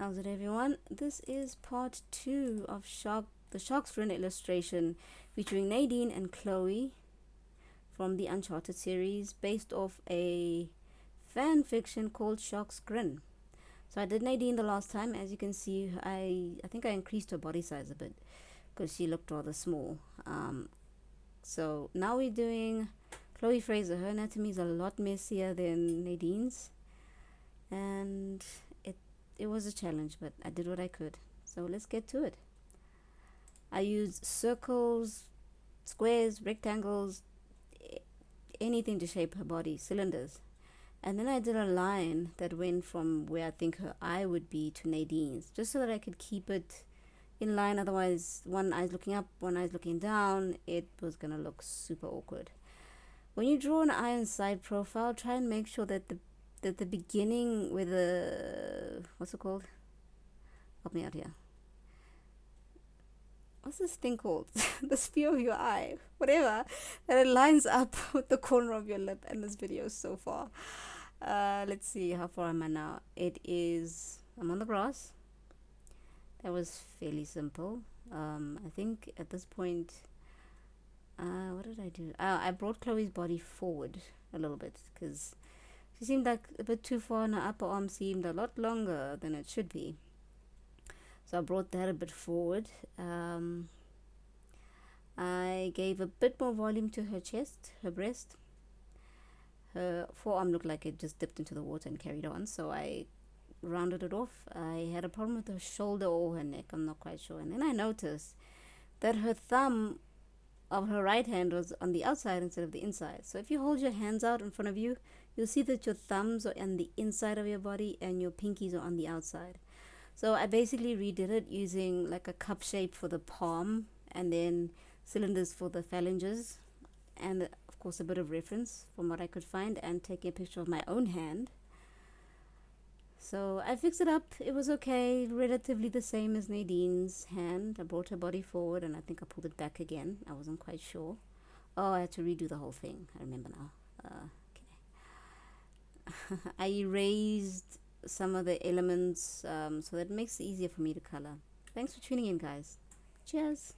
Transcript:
How's it, everyone? This is part 2 of the Shark's Grin illustration featuring Nadine and Chloe from the Uncharted series, based off a fan fiction called Shark's Grin. So I did Nadine the last time. As you can see, I think I increased her body size a bit because she looked rather small. So now we're doing Chloe Fraser. Her anatomy is a lot messier than Nadine's, and it was a challenge, but I did what I could. So let's get to it. I used circles, squares, rectangles, anything to shape her body, cylinders. And then I did a line that went from where I think her eye would be to Nadine's, just so that I could keep it in line. Otherwise, one eye's looking up, one eye's looking down. It was gonna look super awkward. When you draw an eye and side profile, try and make sure that the beginning with the, what's it called? Help me out here. What's this thing called? The sphere of your eye, whatever, that it lines up with the corner of your lip. And this video so far, let's see, how far am I now? I'm on the grass. That was fairly simple. I think at this point, what did I do? I brought Chloe's body forward a little bit because she seemed like a bit too far, and her upper arm seemed a lot longer than it should be. So I brought that a bit forward. I gave a bit more volume to her chest, her breast. Her forearm looked like it just dipped into the water and carried on, so I rounded it off. I had a problem with her shoulder or her neck, I'm not quite sure. And then I noticed that her thumb of her right hand was on the outside instead of the inside. So if you hold your hands out in front of you, you'll see that your thumbs are on the inside of your body and your pinkies are on the outside. So I basically redid it using like a cup shape for the palm, and then cylinders for the phalanges, and of course a bit of reference from what I could find, and taking a picture of my own hand. So I fixed it up. It was okay, relatively the same as Nadine's hand. I brought her body forward, and I think I pulled it back again. I wasn't quite sure. Oh, I had to redo the whole thing. I remember now. Okay. I erased some of the elements so that it makes it easier for me to color. Thanks for tuning in, guys. Cheers.